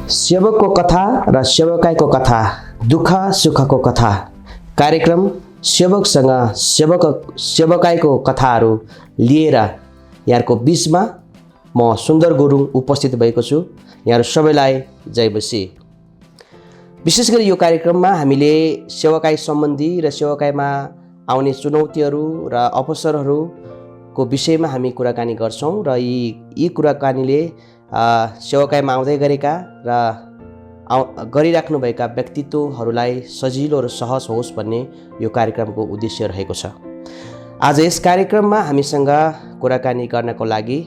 सेवकको कथा र सेवकाईको कथा, दुःख सुखको कथा। कार्यक्रम सेवकसँग सेवकाईको कथाहरू लिएर यहाँको बीचमा म सुन्दर गुरुङ उपस्थित भएको छु। यहाँहरू सबैलाई जय बसी। विशेष गरी यो कार्यक्रममा हामीले सेवकाई सम्बन्धी र सेवकाईमा आउने चुनौतीहरू र अवसरहरूको विषयमा हामी कुराकानी गर्छौँ र यी कुराकानीले सेवकाईमा आउँदै गरेका र गरिराख्नुभएका व्यक्तित्वहरूलाई सजिलो र सहज होस् भन्ने यो कार्यक्रमको उद्देश्य रहेको छ। आज यस कार्यक्रममा हामीसँग कुराकानी गर्नको लागि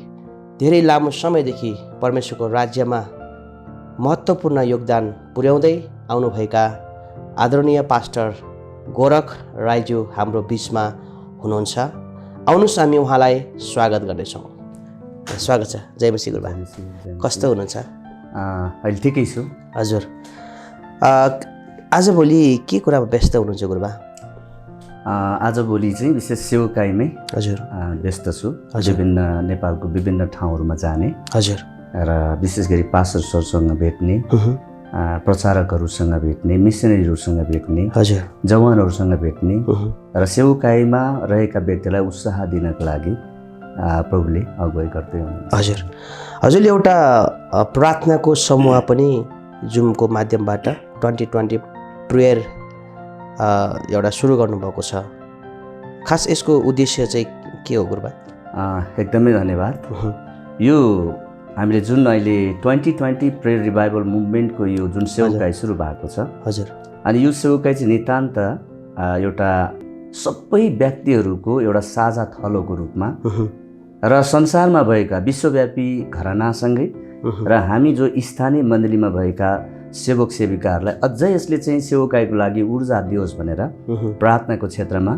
धेरै लामो समयदेखि परमेश्वरको राज्यमा महत्त्वपूर्ण योगदान पुर्याउँदै आउनुभएका आदरणीय पास्टर गोरख राईज्यू हाम्रो बिचमा हुनुहुन्छ। आउनुहोस् हामी उहाँलाई स्वागत गर्नेछौँ। स्वागत छ। जय मसी गुरुबा। कस्तो हुनुहुन्छ? अहिले ठिकै छु। हजुर, आजभोलि के कुरामा व्यस्त हुनुहुन्छ गुरुबा? आजभोलि चाहिँ विशेष सेवकाईमै हजुर व्यस्त छु। विभिन्न नेपालको विभिन्न ठाउँहरूमा जाने हजुर र विशेष गरी पास्टर सरसँग भेट्ने, प्रचारकहरूसँग भेट्ने, मिसनरीहरूसँग भेट्ने, हजुर जवानहरूसँग भेट्ने र सेवकाईमा रहेका व्यक्तिलाई उत्साह दिनको लागि प्रभुले अगुवाई गर्दै हुनुहुन्छ। हजुर हजुरले एउटा प्रार्थनाको समूह पनि जुमको माध्यमबाट 2020 प्रेयर एउटा सुरु गर्नुभएको छ। खास यसको उद्देश्य चाहिँ के हो गुरुबा? एकदमै धन्यवाद। यो हामीले जुन अहिले 2020 प्रेयर रिभाइभल मुभमेन्टको यो जुन सेवकाई सुरु भएको छ, हजुर, अनि यो सेवकाई चाहिँ नितान्त एउटा सबै व्यक्तिहरूको एउटा साझा थलोको रूपमा र संसारमा भएका विश्वव्यापी घरानासँगै र हामी जो स्थानीय मण्डलीमा भएका सेवक सेविकाहरूलाई अझै यसले चाहिँ सेवकाईको लागि ऊर्जा दियोस् भनेर प्रार्थनाको क्षेत्रमा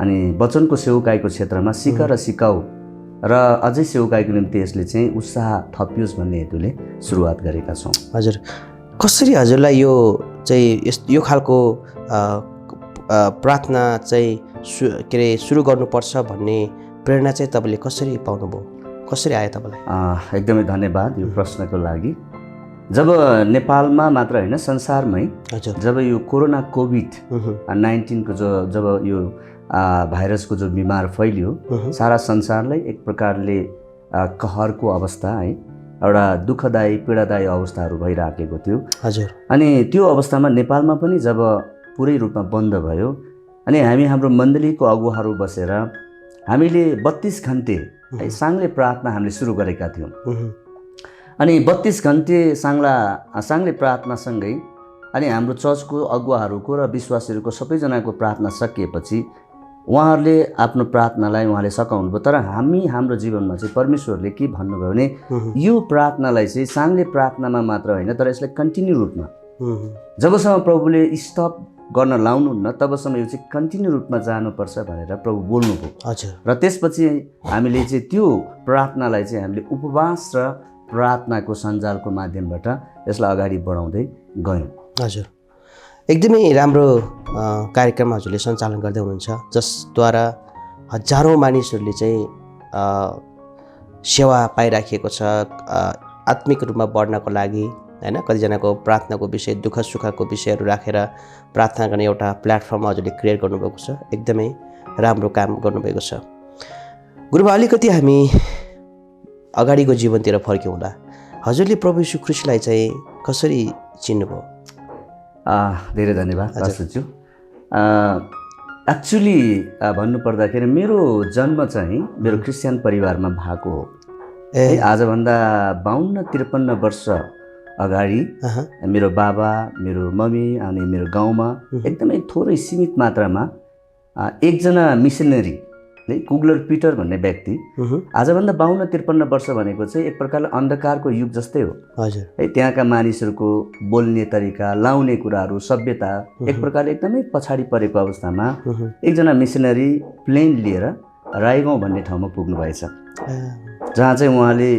अनि वचनको सेवकाईको क्षेत्रमा सिक र सिकाऊ र अझै सेवकाईको निम्ति यसले चाहिँ उत्साह थपियोस् भन्ने हेतुले सुरुवात गरेका छौँ। हजुर, कसरी हजुरलाई यो चाहिँ यो खालको प्रार्थना चाहिँ के अरे सुरु गर्नुपर्छ भन्ने प्रेरणा चाहिँ तपाईँले कसरी पाउनुभयो? कसरी आयो तपाईँलाई? एकदमै धन्यवाद यो प्रश्नको लागि। जब नेपालमा मात्र होइन संसारमै जब यो कोरोना कोभिड-19 को जब यो भाइरसको जो बिमार फैलियो, सारा संसारलाई एक प्रकारले कहरको अवस्था है, एउटा दुःखदायी पीडादायी अवस्थाहरू भइराखेको थियो। हजुर, अनि त्यो अवस्थामा नेपालमा पनि जब पुरै रूपमा बन्द भयो अनि हाम्रो मण्डलीको अगुवाहरू बसेर हामीले 32 घन्टे साङ्ले प्रार्थना हामीले सुरु गरेका थियौँ। अनि 32 घन्टे साङ्ले प्रार्थनासँगै अनि हाम्रो चर्चको अगुवाहरूको र विश्वासीहरूको सबैजनाको प्रार्थना सकिएपछि उहाँहरूले आफ्नो प्रार्थनालाई उहाँले सकाउनुभयो। तर हाम्रो जीवनमा चाहिँ परमेश्वरले के भन्नुभयो भने यो प्रार्थनालाई चाहिँ साङ्ले प्रार्थनामा मात्र होइन तर यसलाई कन्टिन्यू रूपमा जबसम्म प्रभुले स्टप गर्न लाउनुहुन्न तबसम्म यो चाहिँ कन्टिन्यू रूपमा जानुपर्छ भनेर प्रभु बोल्नुभयो। हजुर, र त्यसपछि हामीले चाहिँ त्यो प्रार्थनालाई चाहिँ हामीले उपवास र प्रार्थनाको सञ्जालको माध्यमबाट यसलाई अगाडि बढाउँदै गयौँ। हजुर, एकदमै राम्रो कार्यक्रम हजुरले सञ्चालन गर्दै हुनुहुन्छ, जसद्वारा हजारौँ मानिसहरूले चाहिँ सेवा पाइराखेको छ आत्मिक रूपमा बढ्नको लागि हैन। कतिजनाको प्रार्थनाको विषय, दुःख सुखको विषयहरू राखेर प्रार्थना गर्ने एउटा प्लेटफर्म हजुरले क्रिएट गर्नुभएको छ। एकदमै राम्रो काम गर्नुभएको छ गुरुबा। अलिकति हामी अगाडिको जीवनतिर फर्क्यौँ होला। हजुरले प्रभु यीशु ख्रीष्टलाई चाहिँ कसरी चिन्नुभयो? धेरै धन्यवाद पास्टरज्यू। एक्चुअली भन्नुपर्दाखेरि मेरो जन्म चाहिँ मेरो क्रिस्चियन परिवारमा भएको हो। आजभन्दा 52-53 वर्ष अगाडि मेरो बाबा, मेरो मम्मी अनि मेरो गाउँमा एकदमै थोरै सीमित मात्रामा एकजना मिसनरी कुगलर पिटर भन्ने व्यक्ति, आजभन्दा 52-53 वर्ष भनेको चाहिँ एक प्रकारले अन्धकारको युग जस्तै हो। हजुर, है, त्यहाँका मानिसहरूको बोल्ने तरिका, लाउने कुराहरू, सभ्यता एक प्रकारले एकदमै पछाडि परेको अवस्थामा एकजना मिसनरी प्लेन लिएर राईगाउँ भन्ने ठाउँमा पुग्नु भएछ, जहाँ चाहिँ उहाँले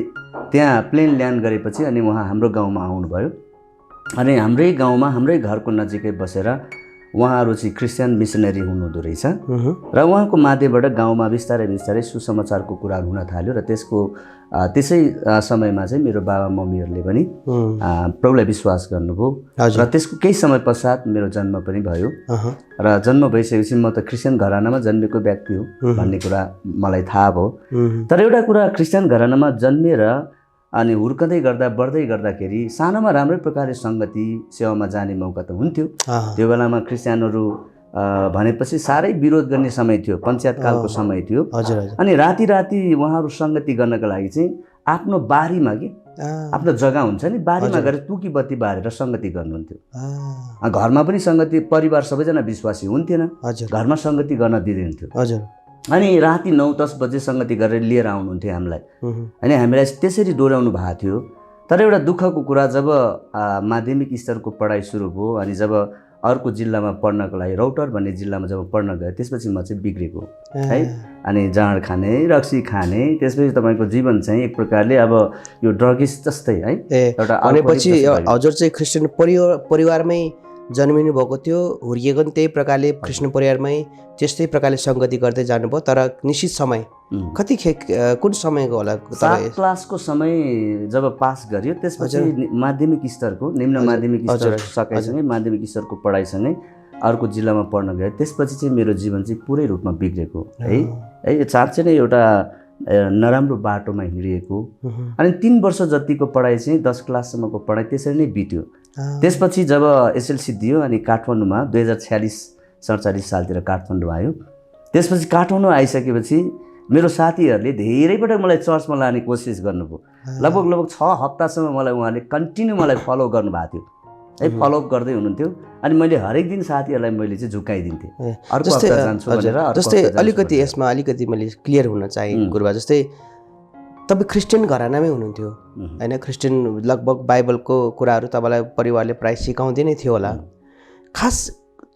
त्यहाँ प्लेन ल्यान्ड गरेपछि अनि उहाँ हाम्रो गाउँमा आउनुभयो। अनि हाम्रै गाउँमा हाम्रै घरको नजिकै बसेर उहाँहरू चाहिँ क्रिस्चियन मिसनरी हुनुहुँदो रहेछ र उहाँको माध्यमबाट गाउँमा बिस्तारै बिस्तारै सुसमाचारको कुराहरू हुन थाल्यो र त्यसै समयमा चाहिँ मेरो बाबा मम्मीहरूले पनि प्रभुलाई विश्वास गर्नुभयो र त्यसको केही समय पश्चात मेरो जन्म पनि भयो र जन्म भइसकेपछि म त क्रिस्चियन घरानामा जन्मेको व्यक्ति हो भन्ने कुरा मलाई थाहा भयो। तर एउटा कुरा, क्रिस्चियन घरानामा जन्मेर अनि हुर्कँदै गर्दा बढ्दै गर्दाखेरि सानोमा राम्रै प्रकारले सङ्गति सेवामा जाने मौका त हुन्थ्यो। त्यो बेलामा क्रिस्चियनहरू भनेपछि साह्रै विरोध गर्ने समय थियो, पञ्चायतकालको समय थियो। अनि राति राति उहाँहरू सङ्गति गर्नको लागि चाहिँ आफ्नो बारीमा आफ्नो जग्गा हुन्छ नि, बारीमा गएर तुकी बत्ती बारेर सङ्गति गर्नुहुन्थ्यो। घरमा पनि सङ्गति, परिवार सबैजना विश्वासी हुन्थेन, घरमा सङ्गति गर्न दिँदैन्थ्यो। अनि राति 9-10 बजे सङ्गति गरेर लिएर आउनुहुन्थ्यो हामीलाई, अनि हामीलाई त्यसरी डोर्याउनु भएको थियो। तर एउटा दुःखको कुरा, जब माध्यमिक स्तरको पढाइ सुरु भयो अनि जब अर्को जिल्लामा पढ्नको लागि, रौटर भन्ने जिल्लामा जब पढ्न गएँ, त्यसपछि म चाहिँ बिग्रेको है। अनि जाँड खाने, रक्सी खाने, त्यसपछि तपाईँको जीवन चाहिँ एक प्रकारले अब यो ड्रगिस जस्तै है एउटा। भनेपछि हजुर चाहिँ क्रिस्चियन परिवारमै जन्मिनु भएको थियो, हुर्किएको पनि त्यही प्रकारले क्रिस्चियन परिवारमै त्यस्तै प्रकारले सङ्गति गर्दै जानुभयो। तर निश्चित समय कुन समयको होला? 7 क्लासको समय जब पास गरियो, त्यसपछि माध्यमिक स्तरको, निम्न माध्यमिक स्तर सकेसँगै माध्यमिक स्तरको पढाइसँगै अर्को जिल्लामा पढ्न गएँ। त्यसपछि चाहिँ मेरो जीवन चाहिँ पुरै रूपमा बिग्रेको है। साँच्चै नै एउटा नराम्रो बाटोमा हिँडिएको। अनि 3 वर्ष जतिको पढाइ चाहिँ 10 क्लाससम्मको पढाइ त्यसरी नै बित्यो। त्यसपछि जब एसएलसी दियो अनि काठमाडौँमा 2046-47 सालतिर काठमाडौँ आयो। त्यसपछि काठमाडौँ आइसकेपछि मेरो साथीहरूले धेरै पटक मलाई चर्चमा लाने कोसिस गर्नुभयो। लगभग 6 हप्तासम्म मलाई उहाँले कन्टिन्यू मलाई फलो गर्नुभएको थियो है, फलोअप गर्दै हुनुहुन्थ्यो। अनि मैले हरेक दिन साथीहरूलाई मैले चाहिँ झुकाइदिन्थेँ, अर्को हप्ता जान्छु भनेर। जस्तै अलिकति यसमा अलिकति मैले क्लियर हुन चाहेँ गुरुबा, जस्तै तपाईँ क्रिस्चियन घरानामै हुनुहुन्थ्यो होइन, क्रिस्चियन लगभग बाइबलको कुराहरू तपाईँलाई परिवारले प्रायः सिकाउँदै नै थियो होला। खास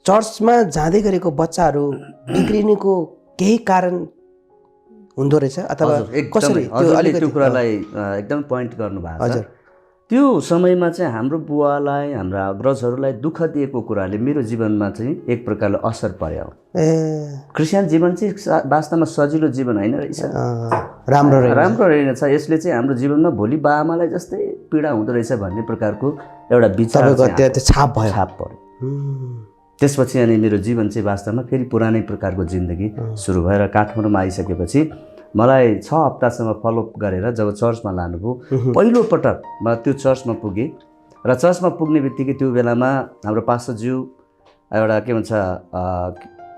चर्चमा जाँदै गरेको बच्चाहरू बिग्रिनेको केही कारण हुँदो रहेछ अथवा कसरी? त्यो कुरालाई एकदम पोइन्ट गर्नुभएको छ। त्यो समयमा चाहिँ हाम्रो बुवालाई, हाम्रा अग्रजहरूलाई दुःख दिएको कुराले मेरो जीवनमा चाहिँ एक प्रकारले असर पर्यो। क्रिस्चियन जीवन चाहिँ वास्तवमा सजिलो जीवन होइन रहेछ, राम्रो रहेनछ। यसले चाहिँ हाम्रो जीवनमा भोलि बाआमालाई जस्तै पीडा हुँदो रहेछ भन्ने प्रकारको एउटा विचार छाप पर्यो। त्यसपछि अनि मेरो जीवन चाहिँ वास्तवमा फेरि पुरानै प्रकारको जिन्दगी सुरु भएर काठमाडौँमा आइसकेपछि मलाई 6 हप्तासम्म फलोअप गरेर जब चर्चमा लानुभयो, पहिलो पटक म त्यो चर्चमा पुगेँ। र चर्चमा पुग्ने बित्तिकै त्यो बेलामा हाम्रो पास्टरज्यू एउटा के भन्छ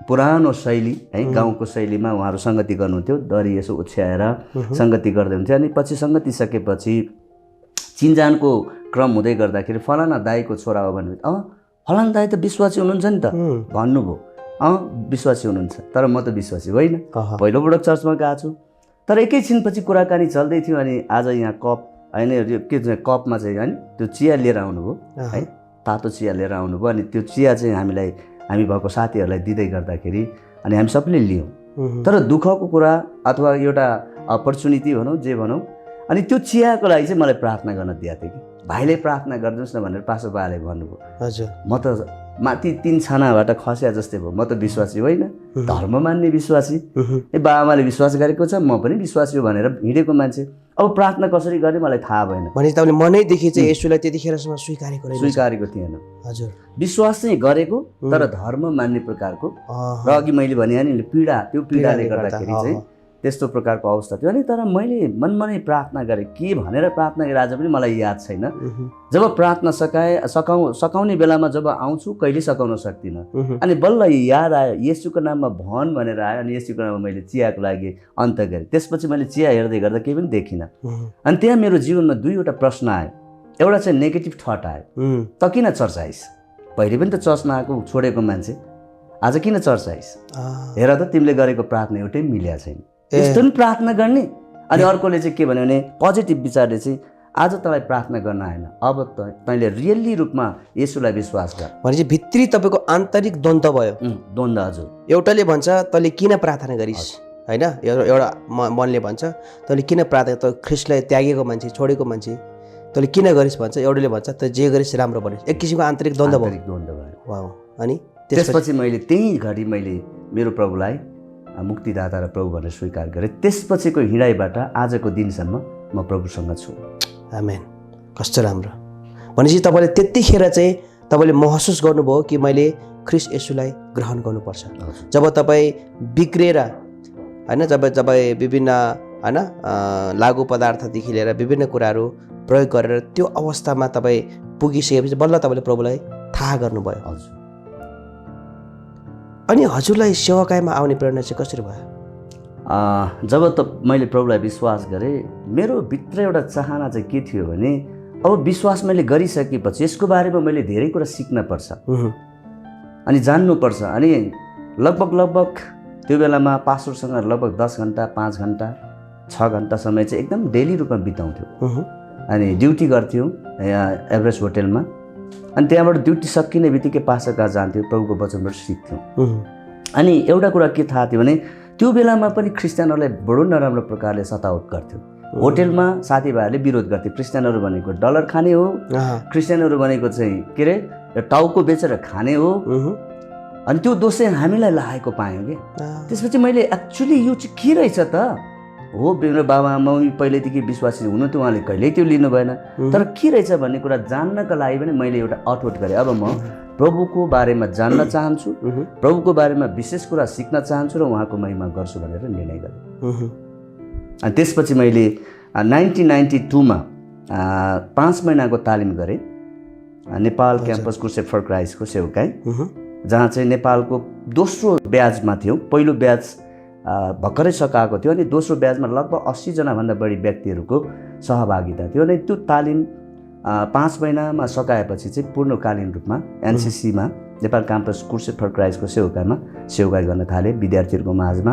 पुरानो शैली है, गाउँको शैलीमा उहाँहरू सङ्गति गर्नुहुन्थ्यो, दरी यसो ओछ्याएर सङ्गति गर्दै हुन्थ्यो। अनि पछि सङ्गति सकेपछि चिनजानको क्रम हुँदै गर्दाखेरि फलाना दाईको छोरा हो भने फलाना दाई त विश्वासी हुनुहुन्छ नि त भन्नुभयो। विश्वासी हुनुहुन्छ, तर म त विश्वासी होइन, पहिलोपटक चर्चमा गएको छु। तर एकैछिनपछि कुराकानी चल्दै थियो अनि आज यहाँ कप होइन, के कपमा चाहिँ होइन त्यो चिया लिएर आउनुभयो है, तातो चिया लिएर आउनुभयो। अनि त्यो चिया चाहिँ हामी भएको साथीहरूलाई दिँदै गर्दाखेरि अनि हामी सबैले लियौँ। तर दुःखको कुरा अथवा एउटा अपर्च्युनिटी भनौँ जे भनौँ, अनि त्यो चियाको लागि चाहिँ मलाई प्रार्थना गर्न दिएको थियो कि भाइले प्रार्थना गरिदिनुहोस् न भनेर पास्टर बाले भन्नुभयो। हजुर, म त माथि 3 छानाबाट खस्या जस्तै भयो। म त विश्वासी होइन, धर्म मान्ने विश्वासी, बाबाआमाले विश्वास गरेको छ, म पनि विश्वासी हो भनेर हिँडेको मान्छे। अब प्रार्थना कसरी गर्ने मलाई थाहा भएन। भने तपाईँले मनैदेखि चाहिँ यसुलाई त्यतिखेरसम्म स्वीकारेको थिएन। हजुर, विश्वास चाहिँ गरेको तर धर्म मान्ने प्रकारको। र अघि मैले भने नि त्यो पीडाले गर्दाखेरि चाहिँ त्यस्तो प्रकारको अवस्था थियो। अनि तर मैले मनमा नै प्रार्थना गरेँ, के भनेर प्रार्थना गरेँ आज पनि मलाई याद छैन। जब प्रार्थना सकाउने बेलामा जब आउँछु कहिले सकाउन सक्दिनँ। अनि बल्ल याद आयो, येशूको नाममा भन भनेर आयो। अनि येशूको नाममा मैले चियाको लागि अन्त गरेँ। त्यसपछि मैले चिया हेर्दै गर्दा केही पनि देखिनँ। अनि त्यहाँ मेरो जीवनमा 2वटा प्रश्न आयो। एउटा चाहिँ नेगेटिभ थट आयो, त किन चर्च आइस? पहिले पनि त चर्चमा आएको छोडेको मान्छे, आज किन चर्च आइस? हेर त तिमीले गरेको प्रार्थना एउटै मिल्या छैन, यस्तो पनि प्रार्थना गर्ने। अनि अर्कोले चाहिँ के भन्यो भने पोजिटिभ विचारले चाहिँ आज तँलाई प्रार्थना गर्न आएन, अब तैँले रियल्ली रूपमा येशूलाई विश्वास गर। भनेपछि भित्री तपाईँको आन्तरिक द्वन्द्व भयो। द्वन्द्व, हजुर। एउटाले भन्छ तैँले किन प्रार्थना गरिस् होइन, एउटा मनले भन्छ तैँले किन प्रार्थना, त ख्रिस्टलाई त्यागेको मान्छे, छोडेको मान्छे, तैँले किन गरिस् भन्छ। एउटाले भन्छ त जे गरिस् राम्रो भनिस्। एक किसिमको आन्तरिक द्वन्द्व भयो। वाह। अनि त्यसपछि मैले त्यही घडी मैले मेरो प्रभुलाई मुक्तिदाता र प्रभु भनेर स्वीकार गरेँ। त्यसपछिको हिँडाइबाट आजको दिनसम्म म प्रभुसँग छु। आमेन। कस्तो राम्रो। भनेपछि तपाईँले त्यतिखेर चाहिँ तपाईँले महसुस गर्नुभयो कि मैले ख्रीष्ट येशूलाई ग्रहण गर्नुपर्छ। जब तपाईँ बिग्रेर होइन, जब तपाईँ विभिन्न होइन लागु पदार्थदेखि लिएर विभिन्न कुराहरू प्रयोग गरेर त्यो अवस्थामा तपाईँ पुगिसकेपछि बल्ल तपाईँले प्रभुलाई थाहा गर्नुभयो। हजुर। अनि हजुरलाई सेवाकाईमा आउने प्रेरणा चाहिँ कसरी भयो? जब मैले प्रभुलाई विश्वास गरेँ, मेरो भित्र एउटा चाहना चाहिँ के थियो भने अब विश्वास मैले गरिसकेपछि यसको बारेमा मैले धेरै कुरा सिक्नपर्छ अनि जान्नुपर्छ। अनि लगभग त्यो बेलामा पास्टरसँग लगभग 10 घन्टा 5 घन्टा 6 घन्टा समय चाहिँ एकदम डेली रूपमा बिताउँथ्यो। अनि ड्युटी गर्थ्यौँ यहाँ एभरेस्ट होटेलमा। अनि त्यहाँबाट ड्युटी सकिने बित्तिकै पास्टर कहाँ जान्थ्यो, प्रभुको वचनबाट सिक्थ्यौँ। अनि एउटा कुरा के थाहा थियो भने त्यो बेलामा पनि क्रिस्चियनहरूलाई बडो नराम्रो प्रकारले सतावट गर्थ्यो। होटेलमा साथीभाइहरूले विरोध गर्थे, क्रिस्चियनहरू भनेको डलर खाने हो, क्रिस्चियनहरू भनेको चाहिँ के अरे टाउको बेचेर खाने हो। अनि त्यो दोष चाहिँ हामीलाई लागेको पायौँ कि। त्यसपछि मैले एक्चुअली यो चाहिँ के रहेछ त हो, मेरो बाबा मम्मी पहिल्यैदेखि विश्वासी हुनु थियो, उहाँले कहिल्यै त्यो लिनु भएन, तर के रहेछ भन्ने कुरा जान्नका लागि पनि मैले एउटा अठोट गरेँ। अब म प्रभुको बारेमा जान्न चाहन्छु, प्रभुको बारेमा विशेष कुरा सिक्न चाहन्छु र उहाँको महिमा गर्छु भनेर निर्णय गरेँ। अनि त्यसपछि मैले 1992मा 5 महिनाको तालिम गरेँ नेपाल क्याम्पस क्रुसेड फर क्राइस्टको सेवकाई, जहाँ चाहिँ नेपालको दोस्रो ब्याजमा थियो। पहिलो ब्याज भर्खरै सकाएको थियो अनि दोस्रो ब्याजमा लगभग 80 जनाभन्दा बढी व्यक्तिहरूको सहभागिता थियो। अनि त्यो तालिम 5 महिनामा सकाएपछि चाहिँ पूर्णकालीन रूपमा एनसिसीमा नेपाल क्याम्पस क्रुसेड फर क्राइस्टको सेवकाई गर्न थालेँ। विद्यार्थीहरूको माझमा,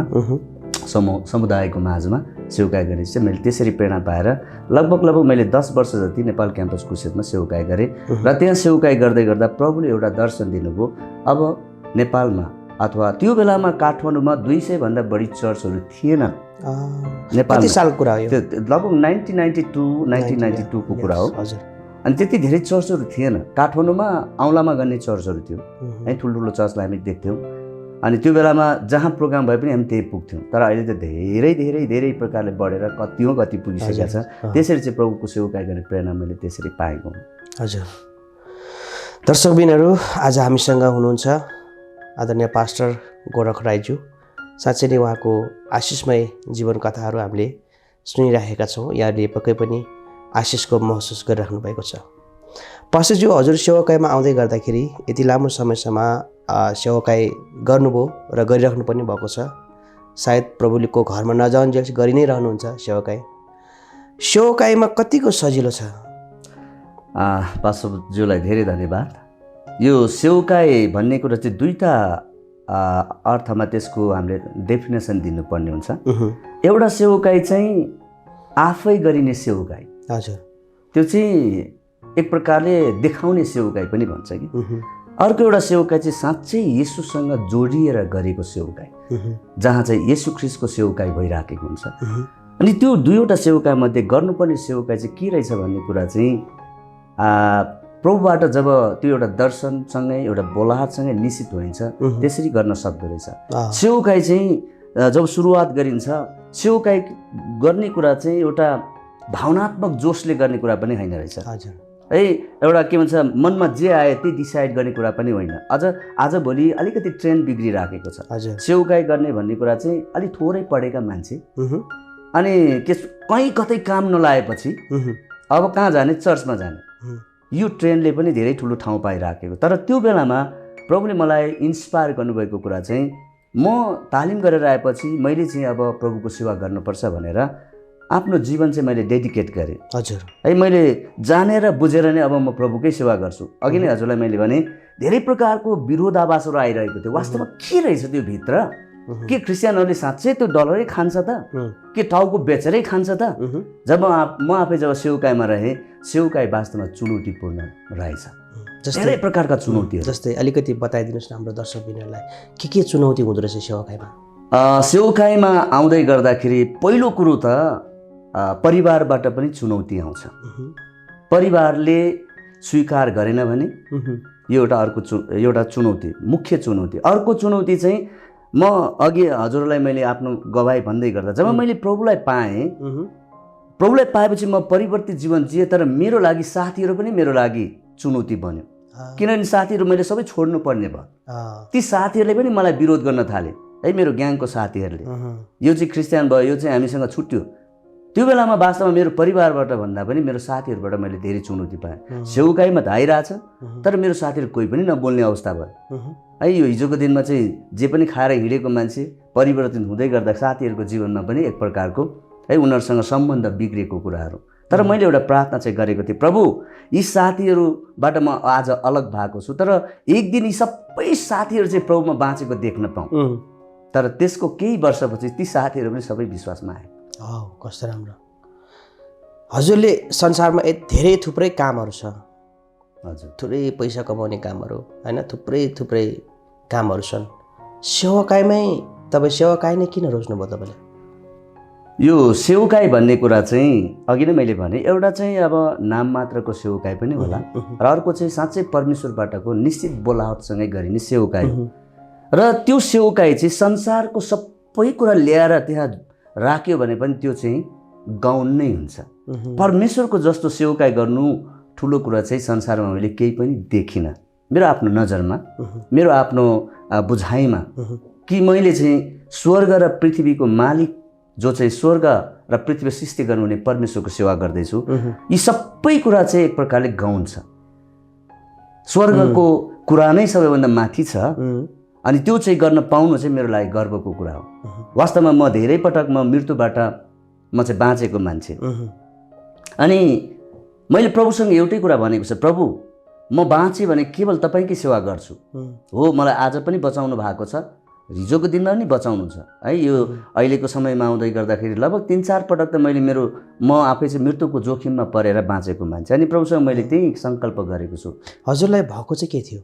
समुदायको माझमा सेवकाई गर्ने चाहिँ मैले त्यसरी प्रेरणा पाएर लगभग मैले 10 वर्ष जति नेपाल क्याम्पस क्रुसेडमा सेवकाई गरेँ। र त्यहाँ सेवकाई गर्दै गर्दा प्रभुले एउटा दर्शन दिनुभयो। अब नेपालमा अथवा त्यो बेलामा काठमाडौँमा 200 भन्दा बढी चर्चहरू थिएन नेपालमा। कति सालको कुरा हो यो? लगभग 1992 को कुरा हो। अनि त्यति धेरै चर्चहरू थिएन काठमाडौँमा। औँलामा गर्ने चर्चहरू थियो है, ठुल्ठुलो चर्चलाई हामी देख्थ्यौँ। अनि त्यो बेलामा जहाँ प्रोग्राम भए पनि हामी त्यही पुग्थ्यौँ। तर अहिले त धेरै धेरै धेरै प्रकारले बढेर कति पुगिसकेको छ। त्यसरी चाहिँ प्रभुको सेवकाई गर्ने प्रेरणा मैले त्यसरी पाएको हुँ। हजुर। दर्शकबिनहरू, आज हामीसँग हुनुहुन्छ आदरणीय पास्टर गोरख राईज्यू। साँच्चै नै उहाँको आशिषमय जीवन कथाहरू हामीले सुनिरहेका छौँ। यहाँले पक्कै पनि आशिषको महसुस गरिराख्नु भएको छ। पास्टरज्यू, हजुर सेवाकाईमा आउँदै गर्दाखेरि यति लामो समयसम्म सेवाकाई गर्नुभयो र गरिराख्नु पनि भएको छ। सायद प्रभुको घरमा नजाउन्जेल गरि नै रहनुहुन्छ सेवाकाई। सेवाकाईमा कतिको सजिलो छ? पास्टरज्यूलाई धेरै धन्यवाद। यो सेवकाई भन्ने कुरा चाहिँ दुईटा अर्थमा त्यसको हामीले डेफिनेसन दिनुपर्ने हुन्छ। एउटा सेवकाई चाहिँ आफै गरिने सेवकाई, हजुर, त्यो चाहिँ एक प्रकारले देखाउने सेवकाई पनि भन्छ कि। अर्को एउटा सेवकाई चाहिँ साँच्चै येशूसँग जोडिएर गरेको सेवकाई, जहाँ चाहिँ येशू ख्रीष्टको सेवकाई भइराखेको हुन्छ। अनि त्यो दुईवटा सेवकाई मध्ये गर्नुपर्ने सेवकाई चाहिँ के रहेछ भन्ने कुरा चाहिँ प्रभुबाट जब त्यो एउटा दर्शनसँगै एउटा बोलाहटसँगै निश्चित हुन्छ त्यसरी गर्न सक्दो रहेछ। सेवकाई चाहिँ जब सुरुवात गरिन्छ, सेवकाई गर्ने कुरा चाहिँ एउटा भावनात्मक जोसले गर्ने कुरा पनि होइन रहेछ है। एउटा के भन्छ, मनमा जे आयो त्यही डिसाइड गर्ने कुरा पनि होइन। आजभोलि अलिकति ट्रेन्ड बिग्रिराखेको छ। सेवकाई गर्ने भन्ने कुरा चाहिँ अलिक थोरै पढेका मान्छे अनि कहीँ कतै काम नलाएपछि अब कहाँ जाने, चर्चमा जाने, यो ट्रेन्डले पनि धेरै ठुलो ठाउँ पाइराखेको। तर त्यो बेलामा प्रभुले मलाई इन्सपायर गर्नुभएको कुरा चाहिँ म तालिम गरेर आएपछि मैले चाहिँ अब प्रभुको सेवा गर्नुपर्छ भनेर आफ्नो जीवन चाहिँ मैले डेडिकेट गरेँ। हजुर है, मैले जानेर बुझेर नै अब म प्रभुकै सेवा गर्छु। अघि नै हजुरलाई मैले भने धेरै प्रकारको विरोधाभासहरू आइरहेको थियो। वास्तवमा के रहेछ त्यो भित्र? के क्रिस्चियनहरूले साँच्चै त्यो डलरै खान्छ त? के टाउको बेचेरै खान्छ त? जब म आफै जब सेवकाईमा रहेँ, सेवकाई वास्तवमा चुनौतीपूर्ण रहेछ। धेरै प्रकारका चुनौतीहरू। जस्तै अलिकति बताइदिनुहोस् न हाम्रो दर्शकबिनहरूलाई के चुनौती हुँदो रहेछ सेवकाईमा? सेवकाईमा आउँदै गर्दाखेरि पहिलो कुरो त परिवारबाट पनि चुनौती आउँछ। परिवारले स्वीकार गरेन भने यो एउटा चुनौती, मुख्य चुनौती। अर्को चुनौती चाहिँ म अघि हजुरलाई मैले आफ्नो गवाई भन्दै गर्दा जब मैले प्रभुलाई पाएँ, प्रभुलाई पाएपछि म परिवर्तित जीवन जिएँ, तर मेरो लागि साथीहरू पनि मेरो लागि चुनौती बन्यो। किनभने साथीहरू मैले सबै छोड्नु पर्ने भयो। ती साथीहरूले पनि मलाई विरोध गर्न थाले है, मेरो ग्याङको साथीहरूले। यो चाहिँ क्रिस्चियन भयो, यो चाहिँ हामीसँग छुट्यो। त्यो बेलामा वास्तवमा मेरो परिवारबाट भन्दा पनि मेरो साथीहरूबाट मैले धेरै चुनौती पाएँ। सेवकाईमा त आइरहेछ, तर मेरो साथीहरू कोही पनि नबोल्ने अवस्था भयो है। यो हिजोको दिनमा चाहिँ जे पनि खाएर हिँडेको मान्छे परिवर्तन हुँदै गर्दा साथीहरूको जीवनमा पनि एक प्रकारको है उनीहरूसँग सम्बन्ध बिग्रिएको कुराहरू। तर मैले एउटा प्रार्थना चाहिँ गरेको थिएँ, प्रभु यी साथीहरूबाट म आज अलग भएको छु, तर एक दिन यी सबै साथीहरू चाहिँ प्रभुमा बाँचेको देख्न पाऊँ। तर त्यसको केही वर्षपछि ती साथीहरू पनि सबै विश्वासमा आए। कस्तो राम्रो। हजुरले संसारमा धेरै थुप्रै कामहरू छ, हजुर, थुप्रै पैसा कमाउने कामहरू होइन, थुप्रै कामहरू छन्। सेवकाईमै तपाईँ सेवकाई नै किन रोज्नुभयो तपाईँले? यो सेवकाई भन्ने कुरा चाहिँ अघि नै मैले भने, एउटा चाहिँ अब नाम मात्रको सेवकाई पनि होला, र अर्को चाहिँ साँच्चै परमेश्वरबाटको निश्चित बोलावटसँगै गरिने सेवकाई हो। र त्यो सेवकाई चाहिँ संसारको सबै कुरा ल्याएर त्यहाँ राख्यो भने पनि त्यो चाहिँ गाउन नै हुन्छ। परमेश्वरको जस्तो सेवकाई गर्नु ठुलो कुरा चाहिँ संसारमा मैले केही पनि देखिनँ, मेरो आफ्नो नजरमा, मेरो आफ्नो बुझाइमा, कि मैले चाहिँ स्वर्ग र पृथ्वीको मालिक जो चाहिँ स्वर्ग र पृथ्वी सृष्टि गर्नुहुने परमेश्वरको सेवा गर्दैछु। यी सबै कुरा चाहिँ एक प्रकारले गौण छ। स्वर्गको कुरा नै सबैभन्दा माथि छ, अनि त्यो चाहिँ गर्न पाउनु चाहिँ मेरो लागि गर्वको कुरा हो। वास्तवमा म धेरै पटक मृत्युबाट म चाहिँ बाँचेको मान्छे, अनि मैले प्रभुसँग एउटै कुरा भनेको छ, प्रभु म बाँचेँ भने केवल तपाईँकै सेवा गर्छु। हो, मलाई आज पनि बचाउनु भएको छ, हिजोको दिनमा पनि बचाउनुहुन्छ है। यो अहिलेको समयमा आउँदै गर्दाखेरि लगभग 3-4 पटक त म आफै चाहिँ मृत्युको जोखिममा परेर बाँचेको मान्छे, अनि प्रभुसँग मैले त्यही सङ्कल्प गरेको छु। हजुरलाई भएको चाहिँ के थियो?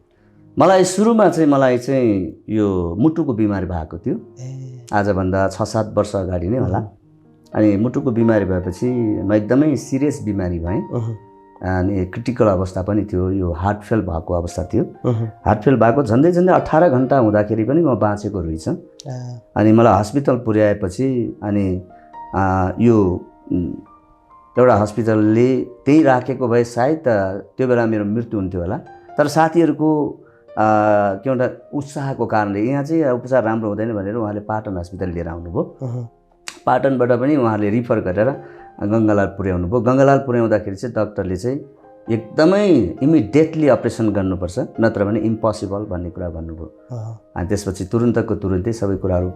मलाई सुरुमा चाहिँ यो मुटुको बिमारी भएको थियो, आजभन्दा 6-7 वर्ष अगाडि नै होला। अनि मुटुको बिमारी भएपछि म एकदमै सिरियस बिमारी भएँ, अनि क्रिटिकल अवस्था पनि थियो, यो हार्ट फेल भएको अवस्था थियो। हार्ट फेल भएको झन्डै 18 घन्टा हुँदाखेरि पनि म बाँचेको रहेछ। अनि मलाई हस्पिटल पुर्याएपछि अनि यो एउटा हस्पिटलले त्यही राखेको भए सायद त्यो बेला मेरो मृत्यु हुन्थ्यो होला। तर साथीहरूको एउटा उत्साहको कारणले यहाँ चाहिँ उपचार राम्रो हुँदैन भनेर उहाँले पाटन हस्पिटल लिएर आउनुभयो। पाटनबाट पनि उहाँले रिफर गरेर गङ्गालाल पुर्याउनु भयो। गङ्गालाल पुर्याउँदाखेरि चाहिँ डाक्टरले चाहिँ एकदमै इमिडिएटली अपरेसन गर्नुपर्छ, नत्र भने इम्पोसिबल भन्ने कुरा भन्नुभयो। अनि त्यसपछि तुरुन्तै सबै कुराहरू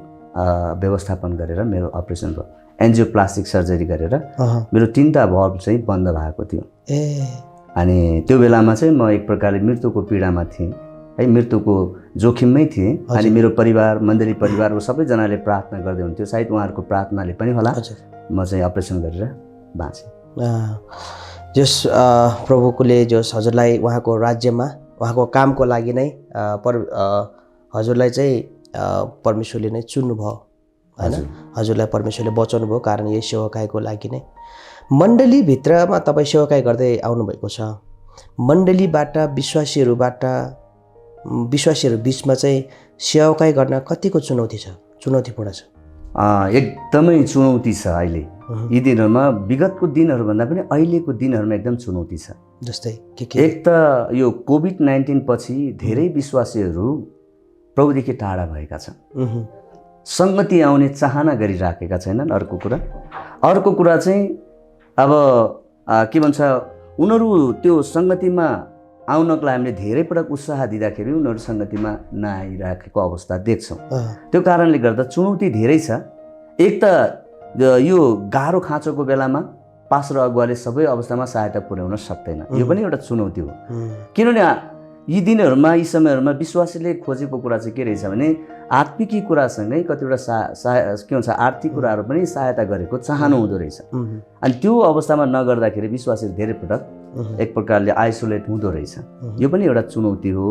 व्यवस्थापन गरेर मेरो अपरेसन भयो। एन्जियोप्लास्टिक सर्जरी गरेर मेरो 3टा भल्भ चाहिँ बन्द भएको थियो। अनि त्यो बेलामा चाहिँ म एक प्रकारले मृत्युको पीडामा थिएँ है, मृत्युको जोखिममै थिएँ। अनि मेरो परिवार, मण्डली परिवार सबैजनाले प्रार्थना गर्दै हुन्थ्यो, सायद उहाँहरूको प्रार्थनाले पनि होला म चाहिँ अपरेसन गरेर बाँचेँ। जस प्रभुले जस हजुरलाई उहाँको राज्यमा उहाँको कामको लागि नै हजुरलाई चाहिँ परमेश्वरले नै चुन्नुभयो होइन, हजुरलाई परमेश्वरले बचाउनु भयो, कारण यही सेवकाईको लागि नै। मण्डलीभित्रमा तपाईँ सेवकाई गर्दै आउनुभएको छ, मण्डलीबाट विश्वासीहरू बिचमा चाहिँ सेवकाई गर्न कतिको चुनौतीपूर्ण छ? एकदमै चुनौती छ अहिले यी दिनहरूमा। विगतको दिनहरूभन्दा पनि अहिलेको दिनहरूमा एकदम चुनौती छ। जस्तै के? एक त यो कोभिड-19 पछि धेरै विश्वासीहरू प्रभुदेखि टाढा भएका छन्, सङ्गति आउने चाहना गरिराखेका छैनन्। अर्को कुरा चाहिँ अब के भन्छ, उनीहरू त्यो सङ्गतिमा आउनको लागि हामीले धेरै पटक उत्साह दिँदाखेरि उनीहरू सङ्गतिमा नआइराखेको अवस्था देख्छौँ। त्यो कारणले गर्दा चुनौती धेरै छ। एक त यो गाह्रो खाँचोको बेलामा पास्टर अगुवाले सबै अवस्थामा सहायता पुर्याउन सक्दैन, यो पनि एउटा चुनौती हो। किनभने यी दिनहरूमा, यी समयहरूमा विश्वासीले खोजेको कुरा चाहिँ के रहेछ भने आत्मिकी कुरासँगै कतिवटा के भन्छ आर्थिक कुराहरू पनि सहायता गरेको चाहनु हुँदो रहेछ। अनि त्यो अवस्थामा नगर्दाखेरि विश्वासीहरू धेरै पटक एक प्रकारले आइसोलेट हुँदो रहेछ, यो पनि एउटा चुनौती हो।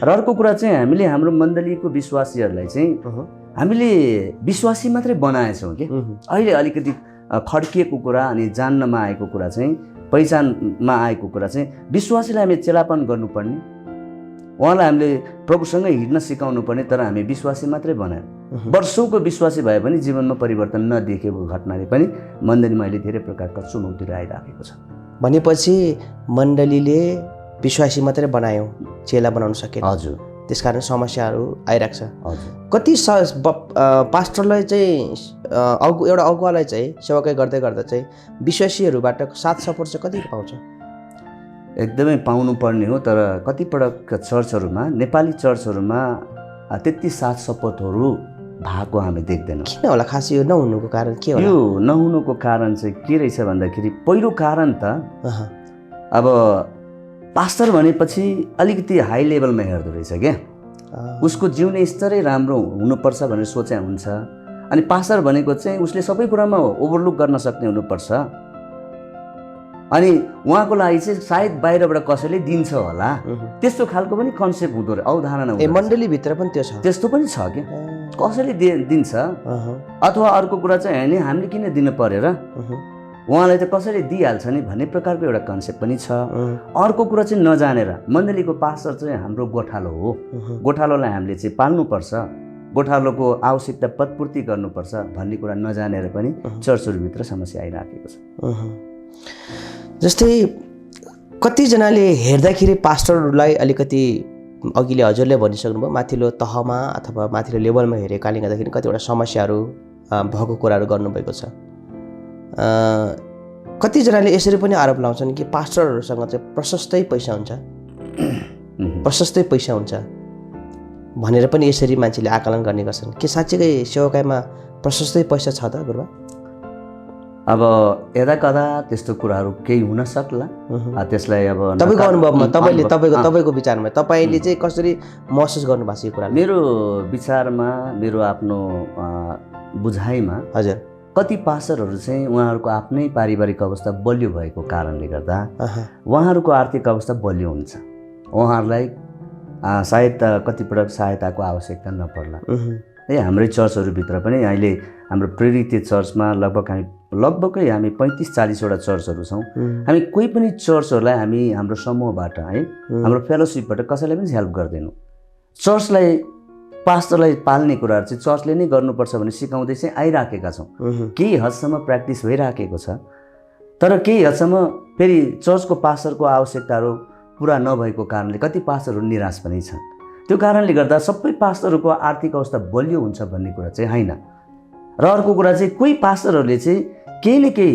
र अर्को कुरा चाहिँ हामीले हाम्रो मण्डलीको विश्वासीहरूलाई चाहिँ हामीले विश्वासी मात्रै बनाएछौँ कि अहिले अलिकति खड्किएको कुरा अनि जान्नमा आएको कुरा चाहिँ, पहिचानमा आएको कुरा चाहिँ विश्वासीलाई हामीले चेलापन गर्नुपर्ने, उहाँलाई हामीले प्रभुसँगै हिँड्न सिकाउनु पर्ने, तर हामी विश्वासी मात्रै बनायौँ। वर्षौँको विश्वासी भए पनि जीवनमा परिवर्तन नदेखेको घटनाले पनि मण्डलीमा अहिले धेरै प्रकारका चुनौतीहरू आइराखेको छ। भनेपछि मण्डलीले विश्वासी मात्रै बनायौँ, चेला बनाउन सकेन। हजुर, त्यसकारण समस्याहरू आइरहेको छ। हजुर। कति पास्टरलाई चाहिँ एउटा अगुवालाई चाहिँ सेवाकै गर्दै गर्दा चाहिँ विश्वासीहरूबाट साथ सपोर्ट चाहिँ कति पाउँछ? एकदमै पाउनुपर्ने हो, तर कतिपटक चर्चहरूमा, नेपाली चर्चहरूमा त्यति साथ सपोर्टहरू भएको हामी देख्दैनौँ। किन होला खास यो नहुनुको कारण के होला? यो नहुनुको कारण चाहिँ के रहेछ भन्दाखेरि, पहिलो कारण त अब पास्टर भनेपछि अलिकति हाई लेभलमा हेर्दो रहेछ क्या, उसको जिउने स्तरै राम्रो हुनुपर्छ भनेर सोचाइ हुन्छ। अनि पास्टर भनेको चाहिँ उसले सबै कुरामा ओभरलुक गर्न सक्ने हुनुपर्छ। अनि उहाँको लागि चाहिँ सायद बाहिरबाट कसैले दिन्छ होला, त्यस्तो खालको पनि कन्सेप्ट हुँदो रहेछ, अवधारणा हुँदो रहेछ। मण्डलीभित्र पनि त्यो छ, त्यस्तो पनि छ क्या, कसैले दिन्छ। अथवा अर्को कुरा चाहिँ होइन, हामीले किन दिनु पर्यो र, उहाँलाई त कसैले दिइहाल्छ नि भन्ने प्रकारको एउटा कन्सेप्ट पनि छ। अर्को कुरा चाहिँ नजानेर, मण्डलीको पास्टर चाहिँ हाम्रो गोठालो हो, गोठालोलाई हामीले चाहिँ पाल्नुपर्छ, गोठालोको आवश्यकता पदपूर्ति गर्नुपर्छ भन्ने कुरा नजानेर पनि चर्चहरूभित्र समस्या आइराखेको छ। जस्तै कतिजनाले हेर्दाखेरि पास्टरहरूलाई अलिकति अघिले हजुरले भनिसक्नुभयो माथिल्लो तहमा अथवा माथिल्लो लेभलमा हेरेको कारणले गर्दाखेरि कतिवटा समस्याहरू भएको कुराहरू गर्नुभएको छ। कतिजनाले यसरी पनि आरोप लाउँछन् कि पास्टरहरूसँग चाहिँ प्रशस्तै पैसा हुन्छ, प्रशस्तै पैसा हुन्छ भनेर पनि यसरी मान्छेले आकलन गर्ने गर्छन्। के साँच्चीकै सेवाकाईमा प्रशस्तै पैसा छ त गुरुबा? अब यदा कदा त्यस्तो कुराहरू केही हुन सक्ला, त्यसलाई अब तपाईँको अनुभवमा तपाईँको विचारमा तपाईँले चाहिँ कसरी महसुस गर्नुभएको छ यो कुरा? मेरो विचारमा, मेरो आफ्नो बुझाइमा हजुर, कति पास्टरहरू चाहिँ उहाँहरूको आफ्नै पारिवारिक अवस्था बलियो भएको कारणले गर्दा उहाँहरूको आर्थिक अवस्था बलियो हुन्छ, उहाँहरूलाई सायद कतिपटक सहायताको आवश्यकता नपर्ला। हाम्रै चर्चहरूभित्र पनि अहिले हाम्रो प्रेरित चर्चमा लगभगै हामी 35-40वटा चर्चहरू छौँ। हामी कोही पनि चर्चहरूलाई हामी हाम्रो समूहबाट हाम्रो फेलोसिपबाट कसैलाई पनि हेल्प गर्दैनौँ। चर्चलाई, पास्टरलाई पाल्ने कुराहरू चाहिँ चर्चले नै गर्नुपर्छ भन्ने सिकाउँदै चाहिँ आइराखेका छौँ। केही हदसम्म प्र्याक्टिस भइराखेको छ, तर केही हदसम्म फेरि चर्चको पास्टरको आवश्यकताहरू पुरा नभएको कारणले कति पास्टरहरू निराश पनि छन्। त्यो कारणले गर्दा सबै पास्टरहरूको आर्थिक अवस्था बलियो हुन्छ भन्ने कुरा चाहिँ होइन। र अर्को कुरा चाहिँ कोही पास्टरहरूले चाहिँ केही न केही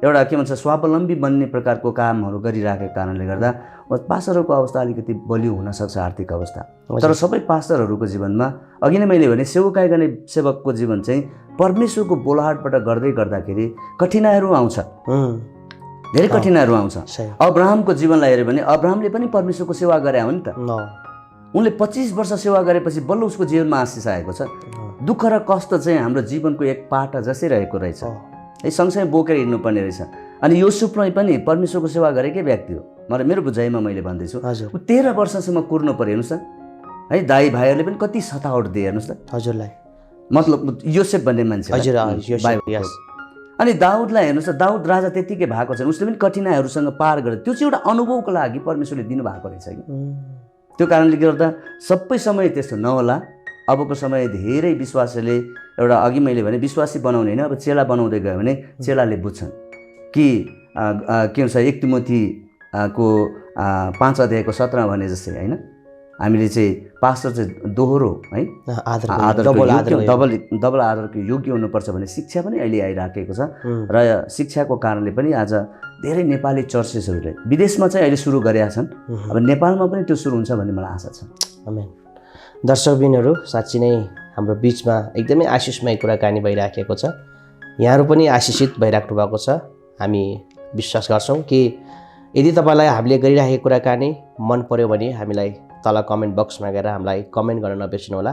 एउटा के भन्छ स्वावलम्बी बन्ने प्रकारको कामहरू गरिराखेको कारणले गर्दा पास्टरहरूको अवस्था अलिकति बलियो हुनसक्छ आर्थिक अवस्था। तर सबै पास्टरहरूको जीवनमा अघि नै मैले भने सेवकाई गर्ने सेवकको जीवन चाहिँ परमेश्वरको बोलाहटबाट गर्दै गर्दाखेरि कठिनाइहरू आउँछ, धेरै कठिनाइहरू आउँछ। अब्राहमको जीवनलाई हेऱ्यो भने अब्राहमले पनि परमेश्वरको सेवा गरे हो नि त। उनले 25 वर्ष सेवा गरेपछि बल्ल उसको जीवनमा आशिष आएको छ। दुःख र कष्ट चाहिँ हाम्रो जीवनको एक पाटा जसै रहेको रहेछ, सँगसँगै बोकेर हिँड्नुपर्ने रहेछ। अनि योसेफलाई पनि परमेश्वरको सेवा गरेकै व्यक्ति हो, मेरो बुझाइमा मैले भन्दैछु। 13 वर्षसम्म कुर्नु पर्यो हेर्नुहोस् त, दाइ भाइहरूले पनि कति सतावट दिए हेर्नुहोस् त हजुरलाई, मतलब योसेफ भन्ने मान्छे। अनि दाउदलाई हेर्नुहोस् त, दाउद राजा त्यत्तिकै भएको छैन, उसले पनि कठिनाइहरूसँग पार गर्यो। त्यो चाहिँ एउटा अनुभवको लागि परमेश्वरले दिनुभएको रहेछ कि। त्यो कारणले गर्दा सबै समय त्यस्तो नहोला। अबको समय धेरै विश्वासीले एउटा अघि मैले भने विश्वासी बनाउने होइन, अब चेला बनाउँदै गयो भने चेलाले बुझ्छन् कि के हुन्छ 1 तिमोथी को 5:17 भने जस्तै होइन, हामीले चाहिँ पास्टर चाहिँ दोहोरो है डबल आदरको योग्य हुनुपर्छ भन्ने शिक्षा पनि अहिले आइराखेको छ। र शिक्षाको कारणले पनि आज धेरै नेपाली चर्चेसहरूले विदेशमा चाहिँ अहिले सुरु गरेका छन्, अब नेपालमा पनि त्यो सुरु हुन्छ भन्ने मलाई आशा छ। आमेन। दर्शकबिनहरू, साँच्चै नै हाम्रो बिचमा एकदमै आशिषमय कुराकानी भइराखेको छ, यहाँहरू पनि आशिषित भइराख्नु भएको छ। हामी विश्वास गर्छौँ कि यदि तपाईँलाई हामीले गरिराखेको कुराकानी मन पर्यो भने हामीलाई तल कमेन्ट बक्समा गएर हामीलाई कमेन्ट गर्न नबिर्सिनुहोला।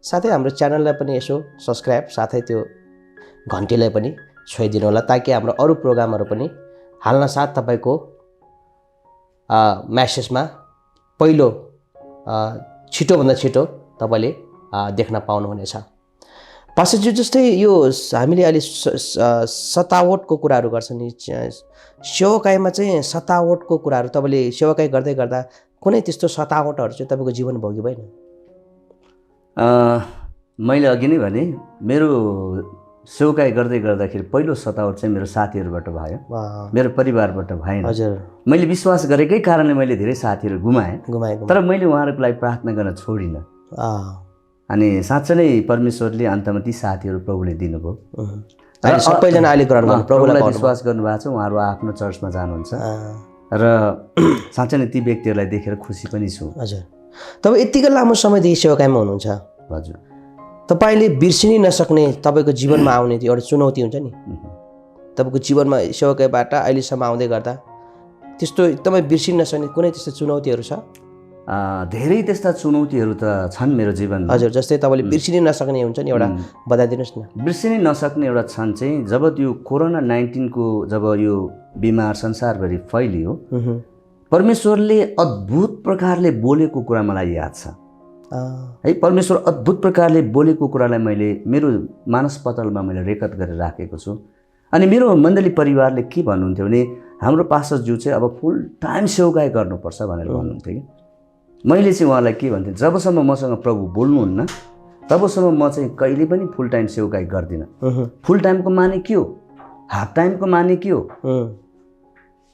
साथै हाम्रो च्यानललाई पनि यसो सब्सक्राइब, साथै त्यो घन्टीलाई पनि छोइदिनु होला, ताकि हाम्रो अरू प्रोग्रामहरू पनि हाल्न साथ तपाईँको म्यासेजमा पहिलो छिटोभन्दा छिटो तपाईँले देख्न पाउनुहुनेछ। पास्टरज्यू जस्तै यो हामीले अहिले सतावटको कुराहरू गर्छ नि सेवाकाईमा चाहिँ सतावटको कुराहरू तपाईँले सेवाकाई गर्दै गर्दा कुनै त्यस्तो सतावटहरू चाहिँ तपाईँको जीवन भोग्यो भएन? मैले अघि नै भने मेरो सेवाकाई गर्दै गर्दाखेरि पहिलो सतावट चाहिँ मेरो साथीहरूबाट भयो, मेरो परिवारबाट भएन। हजुर, मैले विश्वास गरेकै कारणले मैले धेरै साथीहरू गुमाएँ, तर मैले उहाँहरूको लागि प्रार्थना गर्न छोडिनँ। अनि साँच्चै नै परमेश्वरले अन्तमा ती साथीहरू प्रभुले दिनुभयो। सबैजना अहिले प्रभुलाई विश्वास गर्नुभएको छ, उहाँहरू आफ्नो चर्चमा जानुहुन्छ र साँच्चै नै ती व्यक्तिहरूलाई देखेर खुसी पनि छु। हजुर, तपाईँ यतिकै लामो समयदेखि सेवाकाईमा हुनुहुन्छ। हजुर, तपाईँले बिर्सिनै नसक्ने तपाईँको जीवनमा आउने त्यो एउटा चुनौती हुन्छ नि, तपाईँको जीवनमा सेवाकाईबाट अहिलेसम्म आउँदै गर्दा त्यस्तो एकदमै बिर्सिन नसक्ने कुनै त्यस्तो चुनौतीहरू छ? धेरै त्यस्ता चुनौतीहरू त छन् मेरो जीवनमा। हजुर, जस्तै तपाईँले बिर्सिनै नसक्ने हुन्छ नि एउटा बताइदिनुहोस् न। बिर्सिनै नसक्ने एउटा क्षण चाहिँ जब त्यो कोरोना-19 को जब यो बिमार संसारभरि फैलियो, परमेश्वरले अद्भुत प्रकारले बोलेको कुरा मलाई याद छ है। परमेश्वर अद्भुत प्रकारले बोलेको कुरालाई मैले मेरो मानसपटलमा मैले रेकर्ड गरेर राखेको छु। अनि मेरो मण्डली परिवारले के भन्नुहुन्थ्यो भने हाम्रो पास्टरज्यू चाहिँ अब फुल टाइम सेवाकाई गर्नुपर्छ भनेर भन्नुहुन्थ्यो कि। मैले चाहिँ उहाँलाई के भन्थेँ, जबसम्म मसँग प्रभु बोल्नुहुन्न तबसम्म म चाहिँ कहिले पनि फुल टाइम सेवाकाई गर्दिनँ। फुल टाइमको माने के हो, हाफ टाइमको माने के हो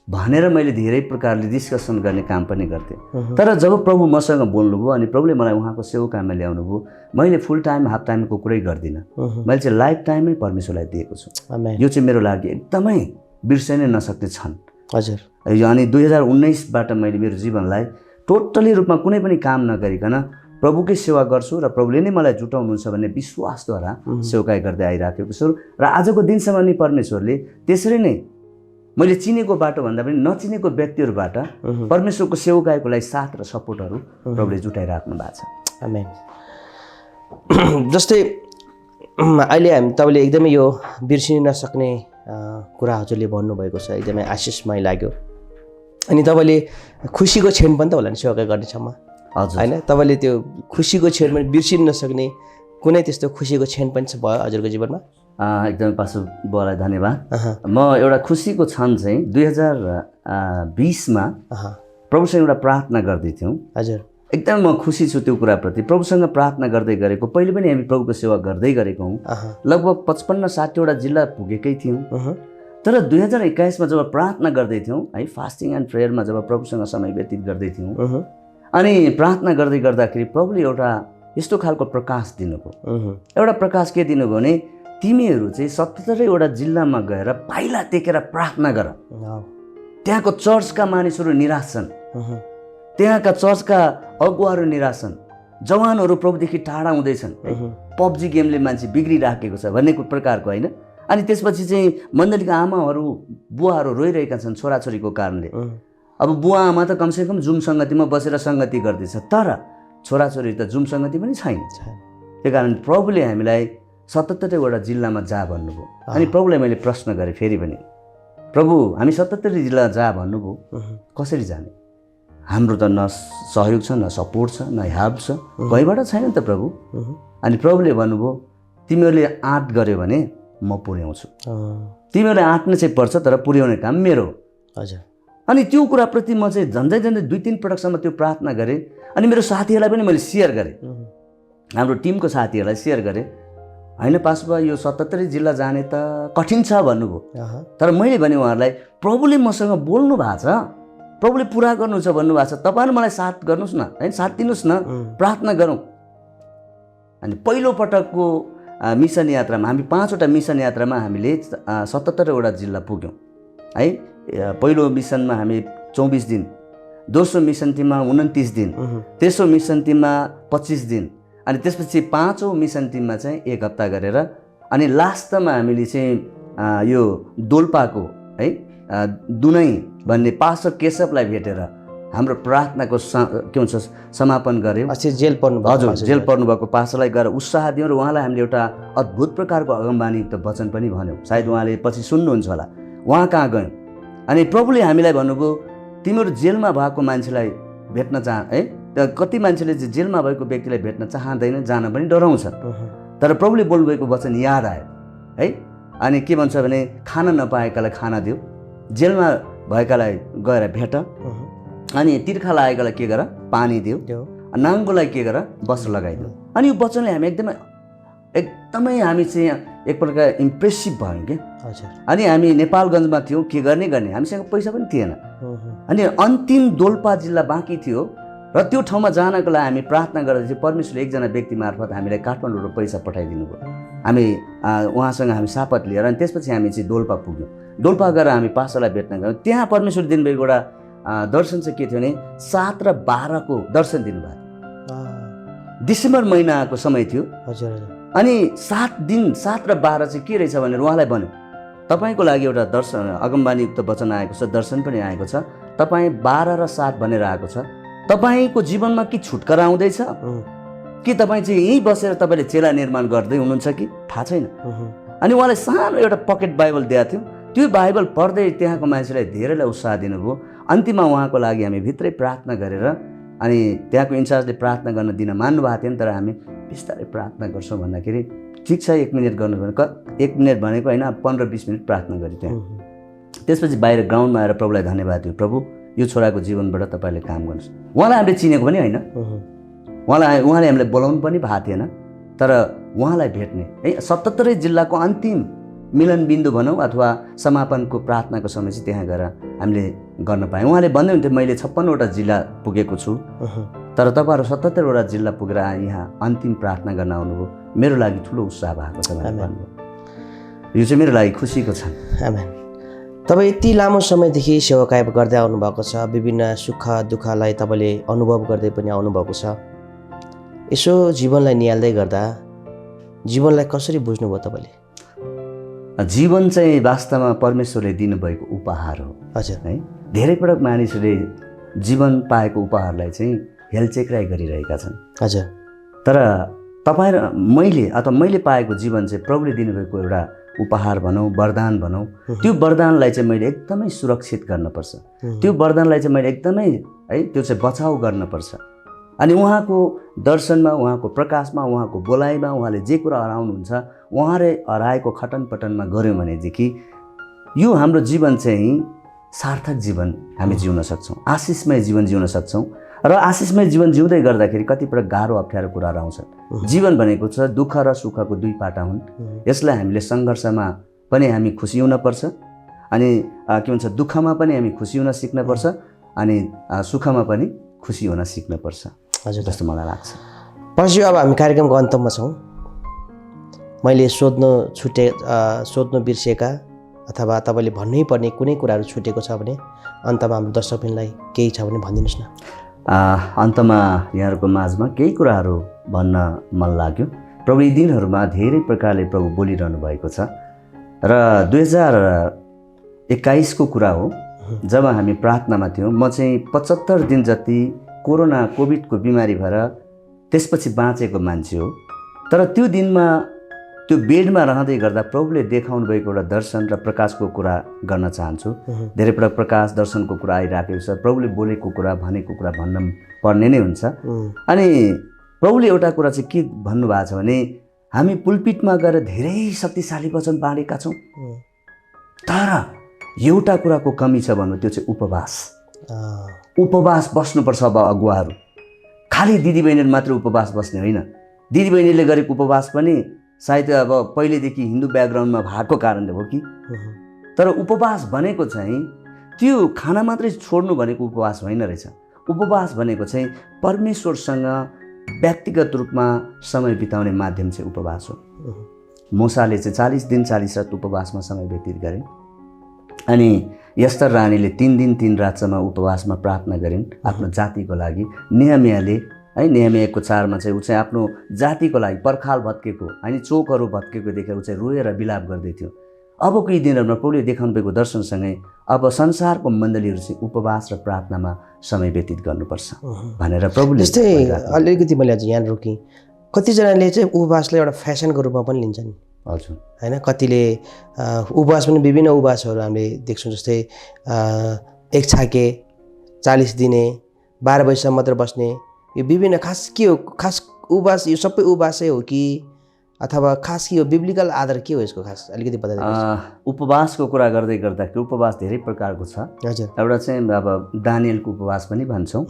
भनेर मैले धेरै प्रकारले डिस्कसन गर्ने काम पनि गर्थेँ। तर जब प्रभु मसँग बोल्नुभयो अनि प्रभुले मलाई उहाँको सेवाकाईमा ल्याउनुभयो, मैले फुल टाइम हाफ टाइमको कुरै गर्दिनँ। मैले चाहिँ लाइफ टाइमै परमेश्वरलाई दिएको छु। यो चाहिँ मेरो लागि एकदमै बिर्सिनै नसक्ने क्षण। हजुर, अनि 2019बाट मैले मेरो जीवनलाई टोटली रूपमा कुनै पनि काम नगरिकन प्रभुकै सेवा गर्छु र प्रभुले नै मलाई जुटाउनुहुन्छ भन्ने विश्वासद्वारा सेवाकाई गर्दै आइराखेको छु। र आजको दिनसम्म नि परमेश्वरले त्यसरी नै मैले चिनेको बाटो भन्दा पनि नचिनेको व्यक्तिहरूबाट परमेश्वरको सेवाकाईको लागि साथ र सपोर्टहरू प्रभुले जुटाइराख्नु भएको छ। आमेन। जस्तै अहिले तपाईँले एकदमै यो बिर्सिन नसक्ने कुरा हजुरले भन्नुभएको छ, एकदमै आशिषमय लाग्यो। अनि तपाईँले खुसीको क्षण पनि त होला नि सेवाकाई गर्नेछम्म, होइन? तपाईँले त्यो खुसीको क्षण पनि बिर्सिन नसक्ने कुनै त्यस्तो खुसीको क्षण पनि भयो हजुरको जीवनमा? एकदमै पास्टर बुवालाई धन्यवाद। म एउटा खुसीको क्षण चाहिँ 2020मा प्रभुसँग एउटा प्रार्थना गर्दै थियौँ। हजुर, एकदम म खुसी छु त्यो कुराप्रति। प्रभुसँग प्रार्थना गर्दै गरेको, पहिले पनि हामी प्रभुको सेवा गर्दै गरेको हौँ। लगभग 55-60वटा जिल्ला पुगेकै थियौँ। तर 2021मा जब प्रार्थना गर्दै थियौँ है, फास्टिङ एन्ड प्रेयरमा जब प्रभुसँग समय व्यतीत गर्दै थियौँ अनि प्रार्थना गर्दै गर्दाखेरि प्रभुले एउटा यस्तो खालको प्रकाश दिनुभयो। एउटा प्रकाश के दिनुभयो भने तिमीहरू चाहिँ 77वटा जिल्लामा गएर पाइला टेकेर प्रार्थना गर। त्यहाँको चर्चका मानिसहरू निराश छन्, त्यहाँका चर्चका अगुवाहरू निराश छन्, जवानहरू प्रभुदेखि टाढा हुँदैछन्, पबजी गेमले मान्छे बिग्रिराखेको छ भन्ने प्रकारको, होइन? अनि त्यसपछि चाहिँ मण्डलीका आमाहरू बुवाहरू रोइरहेका छन् छोराछोरीको कारणले। अब बुवा आमा त कमसेकम जुम सङ्गतिमा बसेर सङ्गति गर्दैछ, तर छोराछोरी त जुम सङ्गति पनि छैन। त्यही कारण प्रभुले हामीलाई 77वटा जिल्लामा जा भन्नुभयो। अनि प्रभुलाई मैले प्रश्न गरेँ फेरि पनि, प्रभु हामी 77 जिल्ला जा भन्नुभयो, कसरी जाने? हाम्रो त न सहयोग छ, न सपोर्ट छ, न हेल्प छ, कहीँबाट छैन नि त प्रभु। अनि प्रभुले भन्नुभयो, तिमीहरूले आँट गऱ्यो भने म पुर्याउँछु। तिमीहरूले आँट्न चाहिँ पर्छ, तर पुर्याउने काम मेरो हो। हजुर। अनि त्यो कुराप्रति म चाहिँ झन्डै 2-3 पटकसम्म त्यो प्रार्थना गरेँ। अनि मेरो साथीहरूलाई पनि मैले सेयर गरेँ, हाम्रो टिमको साथीहरूलाई सेयर गरेँ। होइन पास्टर यो 77 जिल्ला जाने त कठिन छ भन्नुभयो, तर मैले भने उहाँहरूलाई प्रभुले मसँग बोल्नु भएको छ, प्रभुले पुरा गर्नु छ भन्नुभएको छ, तपाईँहरू मलाई साथ गर्नुहोस् न, होइन? साथ दिनुहोस् न, प्रार्थना गरौँ। अनि पहिलो पटकको मिसन यात्रामा हामी 5वटा मिसन यात्रामा हामीले 77वटा जिल्ला पुग्यौँ है। पहिलो मिसनमा हामी 24 दिन, दोस्रो मिसन टिममा 29 दिन, तेस्रो मिसन टिममा 25 दिन, अनि त्यसपछि 5औँ मिसन टिममा चाहिँ 1 हप्ता गरेर, अनि लास्टमा हामीले चाहिँ यो दोल्पाको है दुनै भन्ने पास्टर केशवलाई भेटेर हाम्रो प्रार्थनाको के भन्छ समापन गऱ्यौँ। जेल पर्नु, हजुर, जेल पर्नुभएको पास्टरलाई गएर उत्साह दियौँ र उहाँलाई हामीले एउटा अद्भुत प्रकारको अगमबानीयुक्त वचन पनि भन्यौँ। सायद उहाँले पछि सुन्नुहुन्छ होला। उहाँ कहाँ गयौँ अनि प्रभुले हामीलाई भन्नुभयो, तिमीहरू जेलमा भएको मान्छेलाई भेट्न है, कति मान्छेले जेलमा भएको व्यक्तिलाई भेट्न चाहँदैन, जान पनि डराउँछ, तर प्रभुले बोल्नुभएको वचन याद आयो है। अनि के भन्छ भने खाना नपाएकालाई खाना दियो, जेलमा भएकालाई गएर भेट, अनि तिर्खा लागेकालाई के गर पानी दियो, नाङ्गोलाई के गर वस्त्र लगाइदियो। अनि यो वचनले हामी एकदमै हामी चाहिँ एक प्रकार इम्प्रेसिभ भयौँ क्या। अनि हामी नेपालगञ्जमा थियौँ, के गर्ने हामीसँग पैसा पनि थिएन। अनि अन्तिम दोल्पा जिल्ला बाँकी थियो र त्यो ठाउँमा जानको लागि हामी प्रार्थना गर्दा चाहिँ परमेश्वरले एकजना व्यक्ति मार्फत हामीलाई काठमाडौँबाट पैसा पठाइदिनु भयो। हामी उहाँसँग हामी सापत लिएर अनि त्यसपछि हामी चाहिँ दोल्पा पुग्यौँ। दोल्पा गएर हामी पास्टरलाई भेट्न गयौँ। त्यहाँ परमेश्वर दिनुभएको एउटा दर्शन चाहिँ के थियो भने 7 र 12 को दर्शन दिनुभयो। डिसेम्बर महिनाको समय थियो। अनि 7 र 12 चाहिँ के रहेछ भनेर उहाँलाई भन्यो, तपाईँको लागि एउटा दर्शन अगमबाणीयुक्त वचन आएको छ, दर्शन पनि आएको छ, तपाईँ 12 र 7 भनेर आएको छ, तपाईँको जीवनमा के छुटकारा आउँदैछ कि तपाईँ चाहिँ यहीँ बसेर तपाईँले चेला निर्माण गर्दै हुनुहुन्छ कि थाहा छैन। अनि उहाँलाई सानो एउटा पकेट बाइबल दिएको थियो। त्यो बाइबल पढ्दै त्यहाँको मान्छेलाई धेरैलाई उत्साह दिनुभयो। अन्तिममा उहाँको लागि हामी भित्रै प्रार्थना गरेर अनि त्यहाँको इन्चार्जले प्रार्थना गर्न दिन मान्नु भएको थिएन, तर हामी बिस्तारै प्रार्थना गर्छौँ भन्दाखेरि ठिक छ 1 मिनट गर्नु भने 1 मिनट भनेको होइन 15-20 मिनट प्रार्थना गऱ्यो त्यहाँ। त्यसपछि बाहिर ग्राउन्डमा आएर प्रभुलाई धन्यवाद दियो, प्रभु यो छोराको जीवनबाट तपाईँले काम गर्नुहोस्। उहाँलाई हामीले चिनेको पनि होइन, उहाँले हामीलाई बोलाउनु पनि भएको थिएन, तर उहाँलाई भेट्ने है 77 जिल्लाको अन्तिम मिलन बिन्दु भनौँ अथवा समापनको प्रार्थनाको समय चाहिँ त्यहाँ गएर हामीले गर्न पायौँ। उहाँले भन्दै हुन्थ्यो मैले 56वटा जिल्ला पुगेको छु, तर तपाईँहरू 77वटा जिल्ला पुगेर यहाँ अन्तिम प्रार्थना गर्न आउनुभयो, मेरो लागि ठुलो उत्साह भएको छ भनेर भन्नुभयो। यो चाहिँ मेरो लागि खुसीको छ। तपाईँ यति लामो समयदेखि सेवाकाय गर्दै आउनुभएको छ, विभिन्न सुख दुःखलाई तपाईँले अनुभव गर्दै पनि आउनुभएको छ। यसो जीवनलाई निहाल्दै गर्दा जीवनलाई कसरी बुझ्नुभयो तपाईँले? जीवन चाहिँ वास्तवमा परमेश्वरले दिनुभएको उपहार हो। हजुर है, धेरै पटक मानिसहरूले जीवन पाएको उपहारलाई चाहिँ हेलचेक्राइ गरिरहेका छन्। हजुर, तर तपाईँ र मैले अथवा मैले पाएको जीवन चाहिँ प्रभुले दिनुभएको एउटा उपहार भनौँ, वरदान भनौँ। त्यो वरदानलाई चाहिँ मैले एकदमै सुरक्षित गर्नुपर्छ, त्यो वरदानलाई चाहिँ मैले एकदमै है त्यो चाहिँ बचाउ गर्नुपर्छ। अनि उहाँको दर्शनमा, उहाँको प्रकाशमा, उहाँको बोलाइमा उहाँले जे कुरा हराउनुहुन्छ उहाँले हराएको खटन पटनमा गऱ्यौँ भनेदेखि यो हाम्रो जीवन चाहिँ सार्थक जीवन हामी जिउन सक्छौँ, आशिषमय जीवन जिउन सक्छौँ। र आशिषमय जीवन जिउँदै गर्दाखेरि कतिपटक गाह्रो अप्ठ्यारो कुराहरू आउँछन्। जीवन भनेको छ दुःख र सुखको दुई पाटा हुन्। यसलाई हामीले सङ्घर्षमा पनि हामी खुसी हुनपर्छ, अनि के भन्छ दुःखमा पनि हामी खुसी हुन सिक्नुपर्छ, अनि सुखमा पनि खुसी हुन सिक्नुपर्छ। हजुर, जस्तो मलाई लाग्छ। पछि अब हामी कार्यक्रमको अन्तमा छौँ। मैले सोध्नु बिर्सिएका अथवा तपाईँले भन्नै पर्ने कुनै कुराहरू छुटेको छ भने अन्तमा हाम्रो दर्शकलाई केही छ भने भनिदिनुहोस् न। अन्तमा यहाँहरूको माझमा केही कुराहरू भन्न मन लाग्यो। प्रभु यी दिनहरूमा धेरै प्रकारले प्रभु बोलिरहनु भएको छ र 2021 को कुरा हो जब हामी प्रार्थनामा थियौँ। म चाहिँ 75 दिन जति कोभिडको बिमारी भएर त्यसपछि बाँचेको मान्छे हो। तर त्यो दिनमा त्यो बेडमा रहँदै गर्दा प्रभुले देखाउनु भएको एउटा दर्शन र प्रकाशको कुरा गर्न चाहन्छु। धेरै पटक प्रकाश दर्शनको कुरा आइराखेको छ, प्रभुले बोलेको कुरा भनेको कुरा भन्न पर्ने नै हुन्छ। अनि प्रभुले एउटा कुरा चाहिँ के भन्नुभएको छ भने हामी पुलपिटमा गएर धेरै शक्तिशाली वचन बाँडेका छौँ, तर एउटा कुराको कमी छ भन्नु, त्यो चाहिँ उपवास बस्नुपर्छ। अब अगुवाहरू खालि दिदीबहिनीहरू मात्र उपवास बस्ने होइन, दिदीबहिनीले गरेको उपवास पनि सायद अब पहिलेदेखि हिन्दू ब्याकग्राउन्डमा भएको कारणले हो कि, तर उपवास भनेको चाहिँ त्यो खाना मात्रै छोड्नु भनेको उपवास होइन रहेछ। उपवास भनेको चाहिँ परमेश्वरसँग व्यक्तिगत रूपमा समय बिताउने माध्यम चाहिँ उपवास हो। मूसाले चाहिँ 40 दिन 40 रात उपवासमा समय व्यतीत गरे, अनि एस्तर रानीले 3 दिन 3 रातसम्म उपवासमा प्रार्थना गरिन् आफ्नो जातिको लागि। नेहमियाले है नेहमियाको 4 चाहिँ ऊ चाहिँ आफ्नो जातिको लागि पर्खाल भत्केको अनि चोकहरू भत्केको देखेर ऊ चाहिँ रोएर बिलाप गर्दै थियो। अबको यी दिनहरूमा प्रभुले देखाउनु भएको दर्शनसँगै अब संसारको मण्डलीहरू चाहिँ उपवास र प्रार्थनामा समय व्यतीत गर्नुपर्छ भनेर प्रभुले। जस्तै अलिकति मैले अझ यहाँ रोकेँ, कतिजनाले चाहिँ उपवासलाई एउटा फेसनको रूपमा पनि लिन्छन्। हजुर, होइन, कतिले उपवास पनि विभिन्न उपवासहरू हामीले देख्छौँ। जस्तै एक छाके 40 दिने 12 बजीसम्म मात्र बस्ने, यो विभिन्न खास के हो, खास उपवास यो सबै उपवासै हो कि अथवा खास यो बिब्लिकल आधार के हो यसको खास अलिकति बताइदिनुहोस्। उपवासको कुरा गर्दै गर्दाखेरि उपवास धेरै प्रकारको छ। हजुर। एउटा चाहिँ अब दानियलको उपवास पनि भन्छौँ,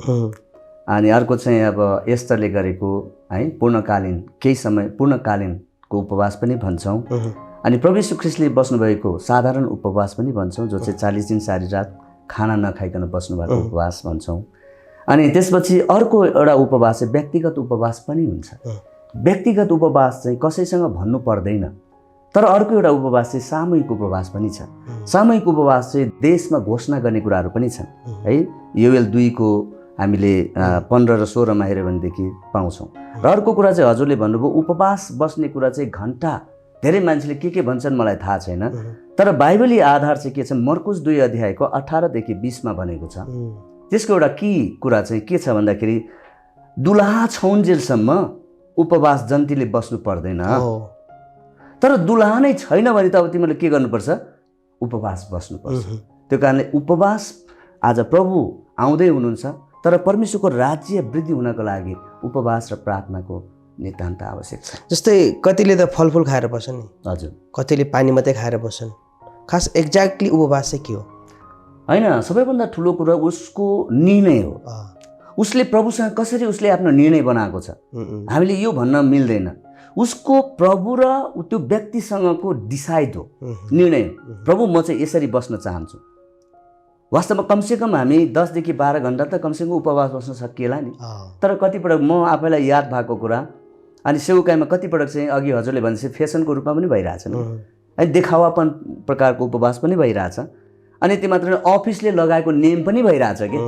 अनि अर्को चाहिँ अब एस्तरले गरेको है पूर्णकालीन केही समय पूर्णकालीनको उपवास पनि भन्छौँ, अनि प्रभु यीशु ख्रीष्टले बस्नुभएको साधारण उपवास पनि भन्छौँ, जो चाहिँ 40 दिन 4 रात खाना नखाइकन बस्नुभएको उपवास भन्छौँ। अनि त्यसपछि अर्को एउटा उपवास चाहिँ व्यक्तिगत उपवास पनि हुन्छ। व्यक्तिगत उपवास चाहिँ कसैसँग भन्नु पर्दैन, तर अर्को एउटा उपवास चाहिँ सामूहिक उपवास पनि छ। सामूहिक उपवास चाहिँ देशमा घोषणा गर्ने कुराहरू पनि छन् है। योएल 2 को हामीले 15 र 16 हेऱ्यो भनेदेखि पाउँछौँ। र अर्को कुरा चाहिँ हजुरले भन्नुभयो उपवास बस्ने कुरा चाहिँ घन्टा, धेरै मान्छेले के भन्छन् मलाई थाहा छैन, तर बाइबली आधार चाहिँ के छ, मर्कुस 2 अध्यायको 18 देखि 20 मा भनेको छ। त्यसको एउटा कुरा चाहिँ के छ भन्दाखेरि दुलहा छौन्जेलसम्म उपवास जन्तीले बस्नु पर्दैन, तर दुलहा नै छैन भने त अब तिमीले के गर्नुपर्छ, उपवास बस्नुपर्छ। त्यो कारणले उपवास आज प्रभु आउँदै हुनुहुन्छ, तर परमेश्वरको राज्य वृद्धि हुनको लागि उपवास र प्रार्थनाको नितान्त आवश्यक छ। जस्तै कतिले त फलफुल खाएर बस्छन् नि, हजुर, कतिले पानी मात्रै खाएर बस्छन्। खास एक्ज्याक्टली उपवास चाहिँ के हो? होइन, सबैभन्दा ठुलो कुरा उसको निर्णय हो। उसले प्रभुसँग कसरी उसले आफ्नो निर्णय बनाएको छ, हामीले यो भन्न मिल्दैन। उसको प्रभु र त्यो व्यक्तिसँगको डिसाइड हो, निर्णय। प्रभु म चाहिँ यसरी बस्न चाहन्छु। वास्तवमा कमसेकम हामी 10 देखि 12 घन्टा त कमसेकम उपवास बस्न सकिएला नि। तर कतिपटक म आफैलाई याद भएको कुरा, अनि सेवकाईमा कतिपटक चाहिँ अघि हजुरले भनेपछि फेसनको रूपमा पनि भइरहेछ नि, है देखावापन प्रकारको उपवास पनि भइरहेछ। अनि त्यो मात्र अफिसले लगाएको नियम पनि भइरहेछ कि,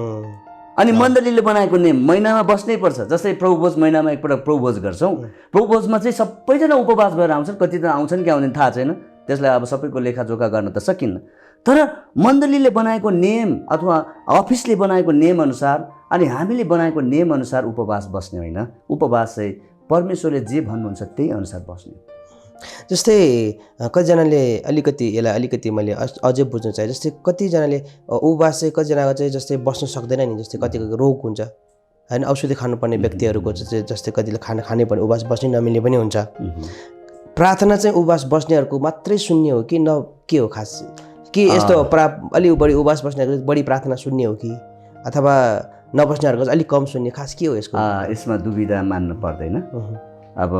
अनि मण्डलीले बनाएको नियम महिनामा बस्नै पर्छ। जस्तै प्रभुभोज महिनामा एकपटक प्रभुभोज गर्छौँ, प्रभुभोजमा चाहिँ सबैजना उपवास भएर आउँछन्, कतिजना आउँछन् कि आउँदैन थाहा छैन, त्यसलाई अब सबैको लेखाजोखा गर्न त सकिन्न। तर मण्डलीले बनाएको नियम अथवा अफिसले बनाएको नियम अनुसार अनि हामीले बनाएको नियम अनुसार उपवास बस्ने होइन। उपवास चाहिँ परमेश्वरले जे भन्नुहुन्छ त्यही अनुसार बस्ने। जस्तै कतिजनाले अलिकति यसलाई अलिकति मैले अझै बुझ्न चाहे, जस्तै कतिजनाले उपवास चाहिँ कतिजनाको चाहिँ जस्तै बस्न सक्दैन नि, जस्तै कतिको रोग हुन्छ होइन, औषधि खानुपर्ने व्यक्तिहरूको चाहिँ जस्तै कतिले खाना खानै पर्ने, उपवास बस्नै नमिल्ने पनि हुन्छ। प्रार्थना चाहिँ उपवास बस्नेहरूको मात्रै सुन्ने हो कि के हो खास? कि यस्तो अलिक बढी उपवास बस्नेहरूको बढी प्रार्थना सुन्ने हो कि अथवा नबस्नेहरूको अलिक कम सुन्ने, खास के हो यसको? यसमा दुविधा मान्नु पर्दैन। अब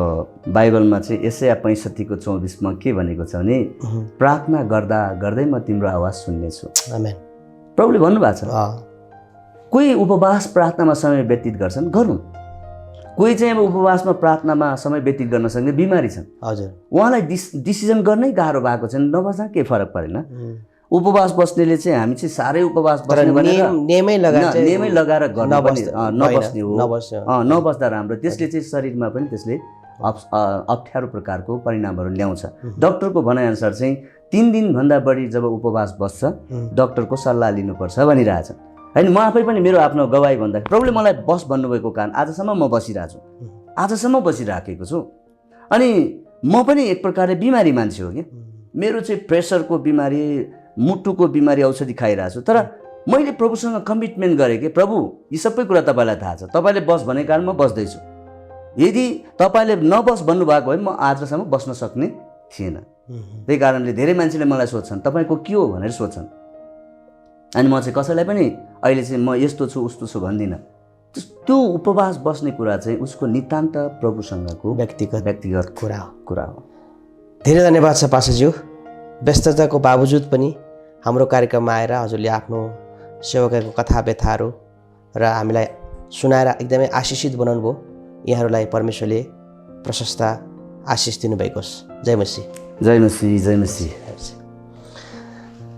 बाइबलमा चाहिँ यशाया 65 को 24 मा के भनेको छ भने प्रार्थना गर्दा गर्दै म तिम्रो आवाज सुन्नेछु। आमेन। प्रभुले भन्नुभएको छ। कोही उपवास प्रार्थनामा समय व्यतीत गर्छन्, गरौँ। कोही चाहिँ अब उपवासमा प्रार्थनामा समय व्यतीत गर्न सक्ने बिमारी छन्, हजुर, उहाँलाई डिसिजन गर्नै गाह्रो भएको छ, नबस्दा केही फरक परेन। उपवास बस्नेले चाहिँ हामी चाहिँ साह्रै उपवास बस्ने भनेर नियमै लगाएर गर्न पनि नबस्ने हो, नबस्दा राम्रो। त्यसले चाहिँ शरीरमा पनि त्यसले अप्ठ्यारो प्रकारको परिणामहरू ल्याउँछ। डाक्टरको भनाइअनुसार चाहिँ 3 दिनभन्दा बढी जब उपवास बस्छ डाक्टरको सल्लाह लिनुपर्छ भनिरहेछ होइन। म आफै पनि मेरो आफ्नो गवाही भन्दा प्रभुले मलाई बस भन्नुभएको कारण आजसम्म म बसिरहेको छु, आजसम्म बसिराखेको छु। अनि म पनि एक प्रकारले बिमारी मान्छे हो कि, मेरो चाहिँ प्रेसरको बिमारी, मुटुको बिमारी औषधि खाइरहेको छु। तर मैले प्रभुसँग कमिटमेन्ट गरेँ कि प्रभु यी सबै कुरा तपाईँलाई थाहा छ, तपाईँले बस भनेको कारण म बस्दैछु। यदि तपाईँले नबस भन्नुभएको भए म आजसम्म बस्न सक्ने थिएन। त्यही कारणले धेरै मान्छेले मलाई सोध्छन् तपाईँको के हो भनेर सोध्छन्, अनि म चाहिँ कसैलाई पनि अहिले चाहिँ म यस्तो छु उस्तो छु भन्दिनँ। त्यो उपवास बस्ने कुरा चाहिँ उसको नितान्त प्रभुसँगको व्यक्तिगत कुरा हो। धेरै धन्यवाद छ पास्टरज्यू। व्यस्तताको बावजुद पनि हाम्रो कार्यक्रममा आएर हजुरले आफ्नो सेवकाईको कथा व्यथाहरू र हामीलाई सुनाएर एकदमै आशिषित बनाउनु भयो। यहाँहरूलाई परमेश्वरले प्रशस्त आशिष दिनुभएको होस्। जय मसीह। जय मसीह। जय मसीह।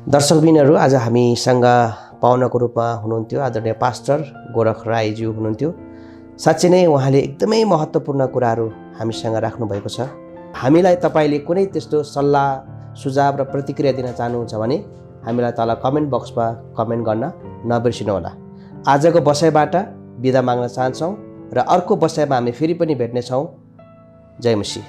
दर्शकबिनहरू, आज हामीसँग पाहुनाको रूपमा हुनुहुन्थ्यो आदरणीय पास्टर गोरख राईज्यू हुनुहुन्थ्यो। साँच्चै नै उहाँले एकदमै महत्त्वपूर्ण कुराहरू हामीसँग राख्नुभएको छ। हामीलाई तपाईँले कुनै त्यस्तो सल्लाह सुझाव र प्रतिक्रिया दिन चाहनुहुन्छ भने हामीलाई तल कमेन्ट बक्समा कमेन्ट गर्न नबिर्सिनुहोला। आजको बसाइबाट बिदा माग्न चाहन्छौँ र अर्को बसाइमा हामी फेरि पनि भेट्नेछौँ। जय मसीह।